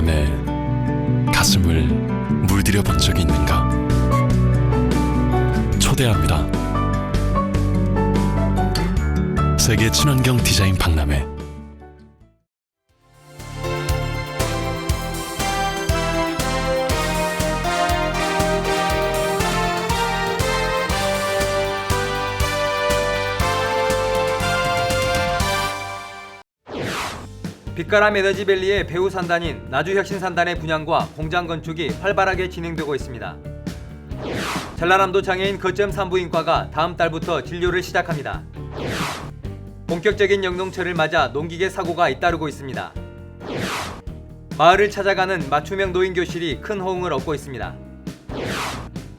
번에 가슴을 물들여 본 적이 있는가? 초대합니다. 세계 친환경 디자인 박람회. 빛가람 에너지밸리의 배후 산단인 나주혁신산단의 분양과 공장 건축이 활발하게 진행되고 있습니다. 전라남도 장애인 거점 산부인과가 다음 달부터 진료를 시작합니다. 본격적인 영농철을 맞아 농기계 사고가 잇따르고 있습니다. 마을을 찾아가는 맞춤형 노인교실이 큰 호응을 얻고 있습니다.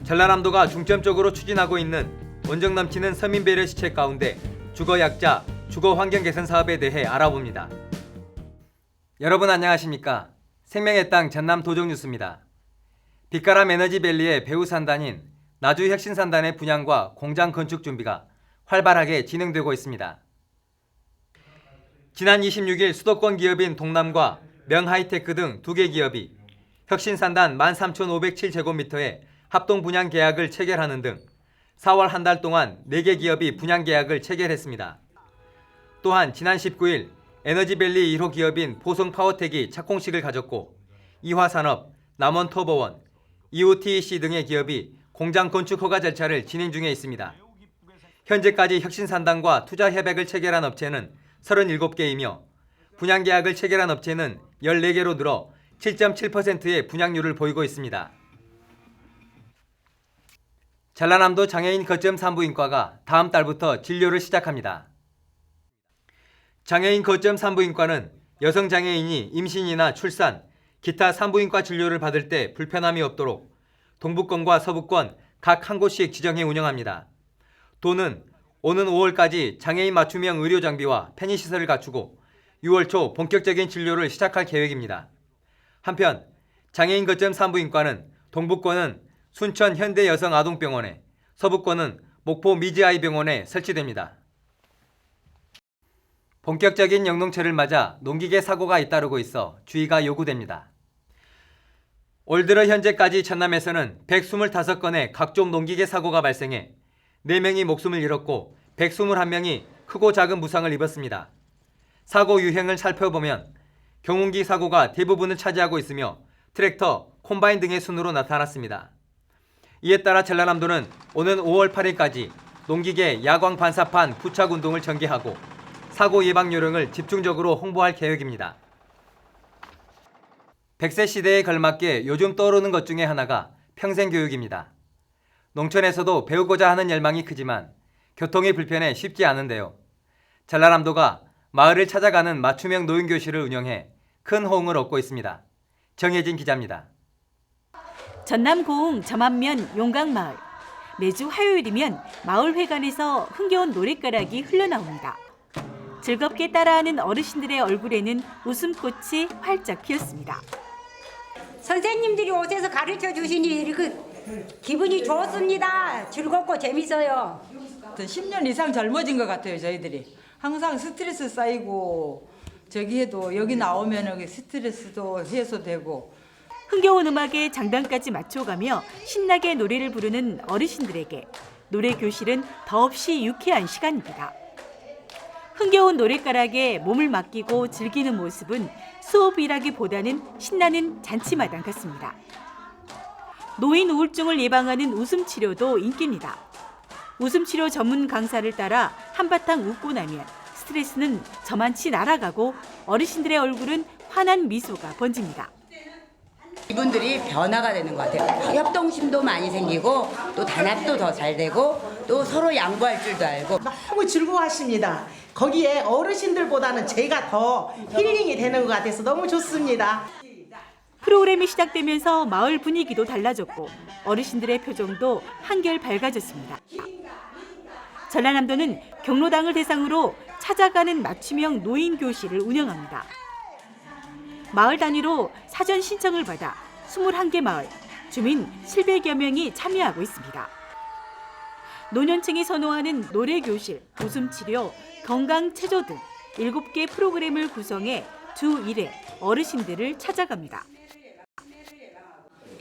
전라남도가 중점적으로 추진하고 있는 원정 넘치는 서민 배려 시책 가운데 주거약자, 주거환경 개선 사업에 대해 알아봅니다. 여러분 안녕하십니까? 생명의 땅 전남 도정뉴스입니다. 빛가람 에너지밸리의 배후 산단인 나주혁신산단의 분양과 공장 건축 준비가 활발하게 진행되고 있습니다. 지난 26일 수도권 기업인 동남과 명하이테크 등 2개 기업이 혁신산단 13,507제곱미터의 합동 분양 계약을 체결하는 등 4월 한 달 동안 4개 기업이 분양 계약을 체결했습니다. 또한 지난 19일 에너지밸리 1호 기업인 보성파워텍이 착공식을 가졌고 이화산업, 남원터보원, EOTEC 등의 기업이 공장 건축 허가 절차를 진행 중에 있습니다. 현재까지 혁신산단과 투자 협약을 체결한 업체는 37개이며 분양 계약을 체결한 업체는 14개로 늘어 7.7%의 분양률을 보이고 있습니다. 전라남도 장애인 거점 산부인과가 다음 달부터 진료를 시작합니다. 장애인 거점 산부인과는 여성 장애인이 임신이나 출산, 기타 산부인과 진료를 받을 때 불편함이 없도록 동부권과 서부권 각 한 곳씩 지정해 운영합니다. 도는 오는 5월까지 장애인 맞춤형 의료 장비와 편의시설을 갖추고 6월 초 본격적인 진료를 시작할 계획입니다. 한편 장애인 거점 산부인과는 동부권은 순천 현대여성아동병원에, 서부권은 목포 미즈아이병원에 설치됩니다. 본격적인 영농철을 맞아 농기계 사고가 잇따르고 있어 주의가 요구됩니다. 올 들어 현재까지 전남에서는 125건의 각종 농기계 사고가 발생해 4명이 목숨을 잃었고 121명이 크고 작은 부상을 입었습니다. 사고 유형을 살펴보면 경운기 사고가 대부분을 차지하고 있으며 트랙터, 콤바인 등의 순으로 나타났습니다. 이에 따라 전라남도는 오는 5월 8일까지 농기계 야광 반사판 부착 운동을 전개하고 사고 예방 요령을 집중적으로 홍보할 계획입니다. 100세 시대에 걸맞게 요즘 떠오르는 것 중에 하나가 평생교육입니다. 농촌에서도 배우고자 하는 열망이 크지만 교통이 불편해 쉽지 않은데요. 전라남도가 마을을 찾아가는 맞춤형 노인교실을 운영해 큰 호응을 얻고 있습니다. 정혜진 기자입니다. 전남 고흥 점안면 용강마을. 매주 화요일이면 마을회관에서 흥겨운 노랫가락이 흘러나옵니다. 즐겁게 따라하는 어르신들의 얼굴에는 웃음꽃이 활짝 피었습니다. 선생님들이 오셔서 가르쳐 주시니 기분이 좋습니다. 즐겁고 재밌어요. 10년 이상 젊어진 것 같아요, 저희들이. 항상 스트레스 쌓이고 저기 해도 여기 나오면 스트레스도 해소되고. 흥겨운 음악에 장단까지 맞춰가며 신나게 노래를 부르는 어르신들에게 노래 교실은 더없이 유쾌한 시간입니다. 흥겨운 노랫가락에 몸을 맡기고 즐기는 모습은 수업이라기보다는 신나는 잔치마당 같습니다. 노인 우울증을 예방하는 웃음치료도 인기입니다. 웃음치료 전문 강사를 따라 한바탕 웃고 나면 스트레스는 저만치 날아가고 어르신들의 얼굴은 환한 미소가 번집니다. 이분들이 변화가 되는 것 같아요. 협동심도 많이 생기고 또 단합도 더 잘 되고 또 서로 양보할 줄도 알고. 너무 즐거워하십니다. 거기에 어르신들보다는 제가 더 힐링이 되는 것 같아서 너무 좋습니다. 프로그램이 시작되면서 마을 분위기도 달라졌고 어르신들의 표정도 한결 밝아졌습니다. 전라남도는 경로당을 대상으로 찾아가는 맞춤형 노인교실을 운영합니다. 마을 단위로 사전 신청을 받아 21개 마을, 주민 700여 명이 참여하고 있습니다. 노년층이 선호하는 노래교실, 웃음치료, 건강체조 등 7개 프로그램을 구성해 주 1회 어르신들을 찾아갑니다.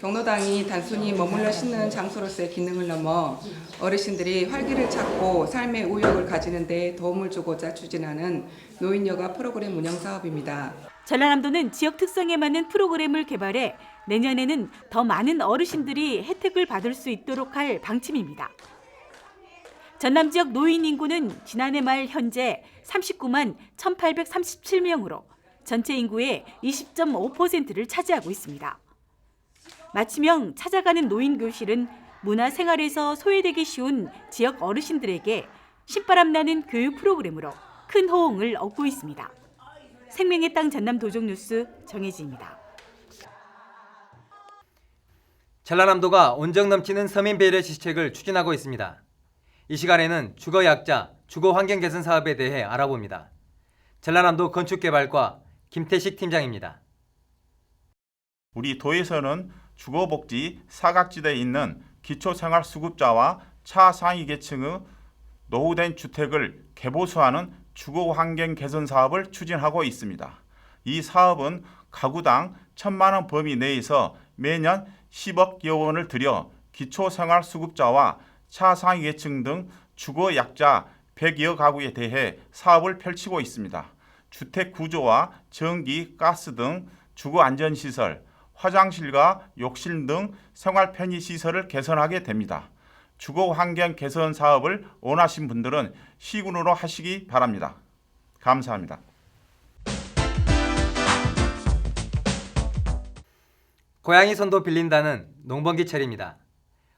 경로당이 단순히 머물러 쉬는 장소로서의 기능을 넘어 어르신들이 활기를 찾고 삶의 의욕을 가지는 데 도움을 주고자 추진하는 노인여가 프로그램 운영 사업입니다. 전라남도는 지역 특성에 맞는 프로그램을 개발해 내년에는 더 많은 어르신들이 혜택을 받을 수 있도록 할 방침입니다. 전남 지역 노인 인구는 지난해 말 현재 39만 1,837명으로 전체 인구의 20.5%를 차지하고 있습니다. 맞춤형 찾아가는 노인 교실은 문화생활에서 소외되기 쉬운 지역 어르신들에게 신바람 나는 교육 프로그램으로 큰 호응을 얻고 있습니다. 생명의 땅 전남 도종뉴스 정혜지입니다. 전라남도가 온정 넘치는 서민 배려 시책을 추진하고 있습니다. 이 시간에는 주거 약자, 주거 환경 개선 사업에 대해 알아봅니다. 전라남도 건축개발과 김태식 팀장입니다. 우리 도에서는 주거복지 사각지대에 있는 기초생활수급자와 차상위 계층의 노후된 주택을 개보수하는 주거환경 개선 사업을 추진하고 있습니다. 이 사업은 가구당 1,000만 원 범위 내에서 매년 10억여 원을 들여 기초생활수급자와 차상위 계층 등 주거약자 100여 가구에 대해 사업을 펼치고 있습니다. 주택 구조와 전기, 가스 등 주거안전시설, 화장실과 욕실 등 생활 편의 시설을 개선하게 됩니다. 주거 환경 개선 사업을 원하신 분들은 시군으로 하시기 바랍니다. 감사합니다. 고양이 손도 빌린다는 농번기철입니다.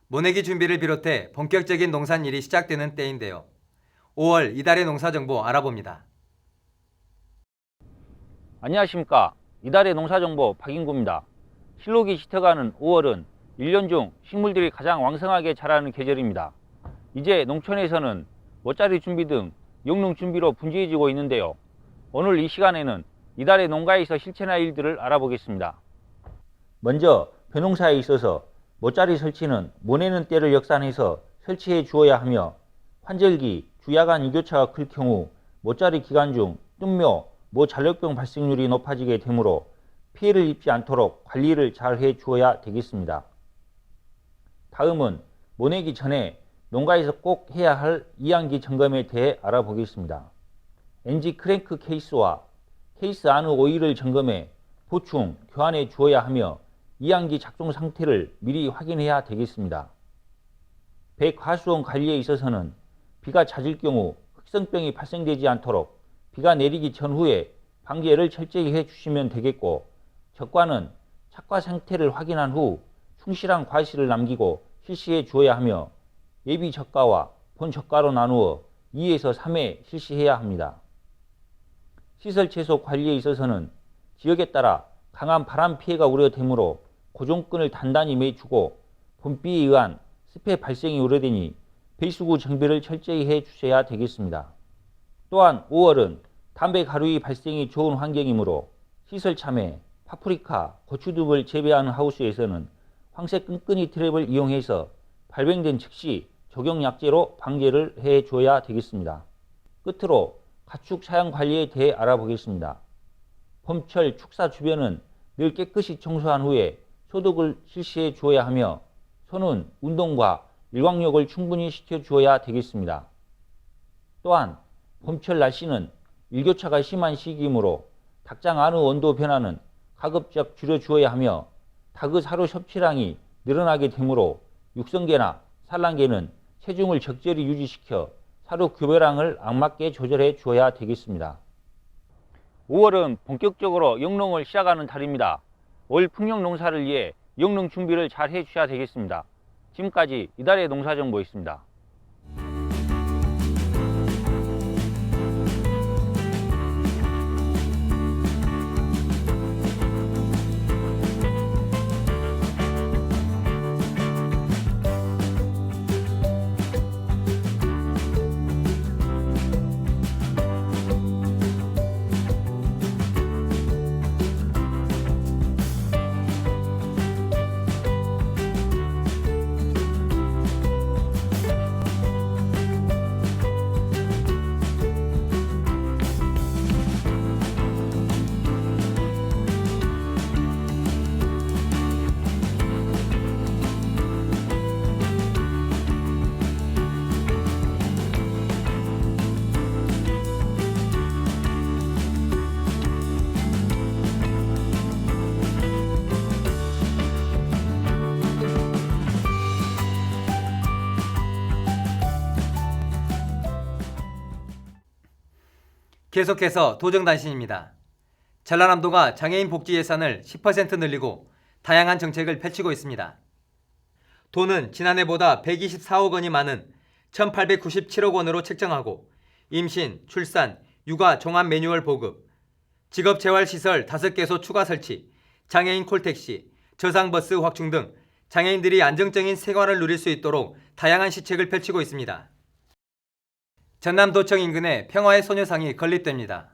모내기 준비를 비롯해 본격적인 농산일이 시작되는 때인데요. 5월 이달의 농사정보 알아봅니다. 안녕하십니까. 이달의 농사정보 박인구입니다. 실록이 짙어가는 5월은 1년 중 식물들이 가장 왕성하게 자라는 계절입니다. 이제 농촌에서는 모짜리 준비 등 영농 준비로 분주해지고 있는데요. 오늘 이 시간에는 이달의 농가에서 실천할 일들을 알아보겠습니다. 먼저 벼농사에 있어서 모짜리 설치는 모내는 때를 역산해서 설치해 주어야 하며 환절기, 주야간 일교차가 클 경우 모짜리 기간 중 뜸묘, 모잘력병 발생률이 높아지게 되므로 피해를 입지 않도록 관리를 잘 해 주어야 되겠습니다. 다음은 모내기 전에 농가에서 꼭 해야 할 이항기 점검에 대해 알아보겠습니다. NG 크랭크 케이스와 케이스 안의 오일을 점검해 보충, 교환해 주어야 하며 이항기 작동 상태를 미리 확인해야 되겠습니다. 배과수원 관리에 있어서는 비가 잦을 경우 흑성병이 발생되지 않도록 비가 내리기 전후에 방제를 철저히 해 주시면 되겠고, 적과는 착과 상태를 확인한 후 충실한 과실을 남기고 실시해 주어야 하며 예비 적과와 본 적과로 나누어 2에서 3회 실시해야 합니다. 시설 채소 관리에 있어서는 지역에 따라 강한 바람 피해가 우려되므로 고정끈을 단단히 매주고 봄비에 의한 습해 발생이 우려되니 배수구 정비를 철저히 해 주셔야 되겠습니다. 또한 5월은 담배 가루의 발생이 좋은 환경이므로 시설 참외, 파프리카, 고추 등을 재배하는 하우스에서는 황색 끈끈이 트랩을 이용해서 발병된 즉시 적용약제로 방제를 해 줘야 되겠습니다. 끝으로 가축 사양 관리에 대해 알아보겠습니다. 봄철 축사 주변은 늘 깨끗이 청소한 후에 소독을 실시해 주어야 하며 소는 운동과 일광욕을 충분히 시켜 주어야 되겠습니다. 또한 봄철 날씨는 일교차가 심한 시기이므로 닭장 안의 온도 변화는 가급적 줄여 주어야 하며 닭의 사료 섭취량이 늘어나게 되므로 육성개나 산란개는 체중을 적절히 유지시켜 사료 급여량을 알맞게 조절해 주어야 되겠습니다. 5월은 본격적으로 영농을 시작하는 달입니다. 올 풍년 농사를 위해 영농 준비를 잘 해주셔야 되겠습니다. 지금까지 이달의 농사정보였습니다. 계속해서 도정단신입니다. 전라남도가 장애인 복지 예산을 10% 늘리고 다양한 정책을 펼치고 있습니다. 도는 지난해보다 124억 원이 많은 1,897억 원으로 책정하고 임신, 출산, 육아 종합 매뉴얼 보급, 직업재활시설 5개소 추가 설치, 장애인 콜택시, 저상버스 확충 등 장애인들이 안정적인 생활을 누릴 수 있도록 다양한 시책을 펼치고 있습니다. 전남도청 인근에 평화의 소녀상이 건립됩니다.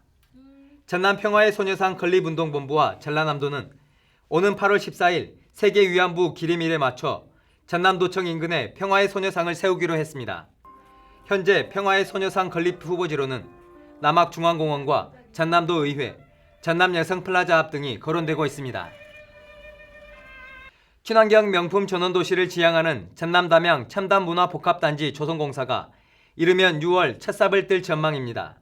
전남 평화의 소녀상 건립운동본부와 전라남도는 오는 8월 14일 세계 위안부 기림일에 맞춰 전남도청 인근에 평화의 소녀상을 세우기로 했습니다. 현재 평화의 소녀상 건립 후보지로는 남학중앙공원과 전남도 의회, 전남여성플라자 앞 등이 거론되고 있습니다. 친환경 명품 전원도시를 지향하는 전남담양 첨단문화복합단지 조성공사가 이르면 6월 첫 삽을 뜰 전망입니다.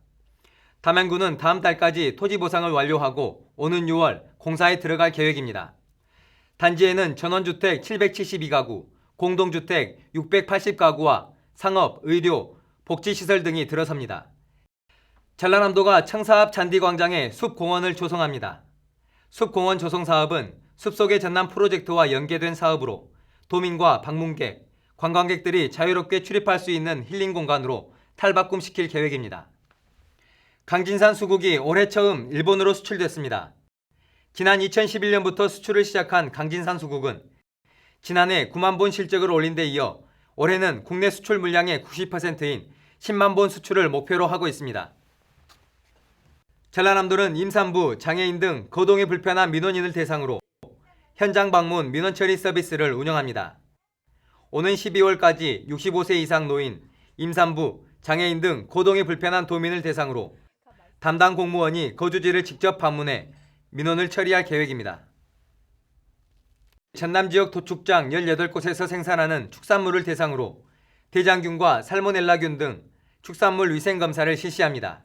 담양구는 다음 달까지 토지 보상을 완료하고 오는 6월 공사에 들어갈 계획입니다. 단지에는 전원주택 772가구, 공동주택 680가구와 상업, 의료, 복지시설 등이 들어섭니다. 전라남도가 청사 앞 잔디광장에 숲공원을 조성합니다. 숲공원 조성 사업은 숲속의 전남 프로젝트와 연계된 사업으로 도민과 방문객, 관광객들이 자유롭게 출입할 수 있는 힐링 공간으로 탈바꿈시킬 계획입니다. 강진산 수국이 올해 처음 일본으로 수출됐습니다. 지난 2011년부터 수출을 시작한 강진산 수국은 지난해 9만 본 실적을 올린 데 이어 올해는 국내 수출 물량의 90%인 10만 본 수출을 목표로 하고 있습니다. 전라남도는 임산부, 장애인 등 거동이 불편한 민원인을 대상으로 현장 방문 민원 처리 서비스를 운영합니다. 오는 12월까지 65세 이상 노인, 임산부, 장애인 등 거동이 불편한 도민을 대상으로 담당 공무원이 거주지를 직접 방문해 민원을 처리할 계획입니다. 전남 지역 도축장 18곳에서 생산하는 축산물을 대상으로 대장균과 살모넬라균 등 축산물 위생검사를 실시합니다.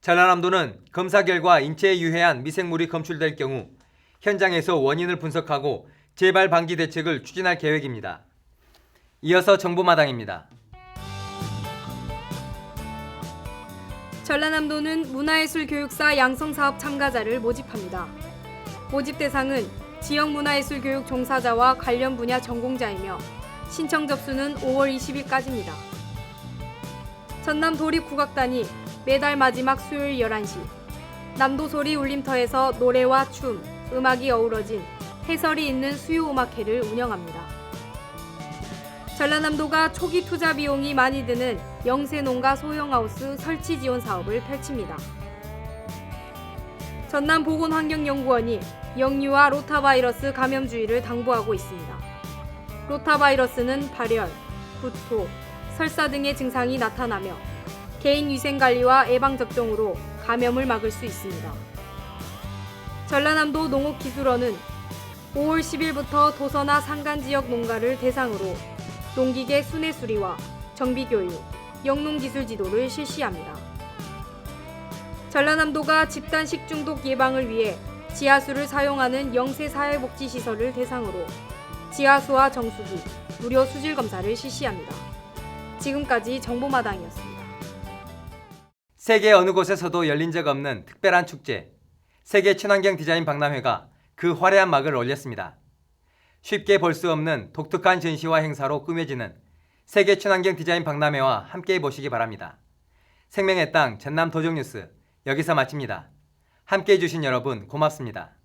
전라남도는 검사 결과 인체에 유해한 미생물이 검출될 경우 현장에서 원인을 분석하고 재발 방지 대책을 추진할 계획입니다. 이어서 정보마당입니다. 전라남도는 문화예술교육사 양성사업 참가자를 모집합니다. 모집 대상은 지역 문화예술 교육 종사자와 관련 분야 전공자이며 신청 접수는 5월 20일까지입니다. 전남 도립국악단이 매달 마지막 수요일 11시 남도소리 울림터에서 노래와 춤, 음악이 어우러진 해설이 있는 수요음악회를 운영합니다. 전라남도가 초기 투자 비용이 많이 드는 영세농가 소형하우스 설치 지원 사업을 펼칩니다. 전남보건환경연구원이 영유아 로타바이러스 감염주의를 당부하고 있습니다. 로타바이러스는 발열, 구토, 설사 등의 증상이 나타나며 개인위생관리와 예방접종으로 감염을 막을 수 있습니다. 전라남도 농업기술원은 5월 10일부터 도서나 산간지역 농가를 대상으로 농기계 순회수리와 정비교육, 영농기술 지도를 실시합니다. 전라남도가 집단 식중독 예방을 위해 지하수를 사용하는 영세 사회복지시설을 대상으로 지하수와 정수기, 무료 수질 검사를 실시합니다. 지금까지 정보마당이었습니다. 세계 어느 곳에서도 열린 적 없는 특별한 축제, 세계 친환경 디자인 박람회가 그 화려한 막을 올렸습니다. 쉽게 볼 수 없는 독특한 전시와 행사로 꾸며지는 세계 친환경 디자인 박람회와 함께 보시기 바랍니다. 생명의 땅 전남 도정뉴스 여기서 마칩니다. 함께해 주신 여러분 고맙습니다.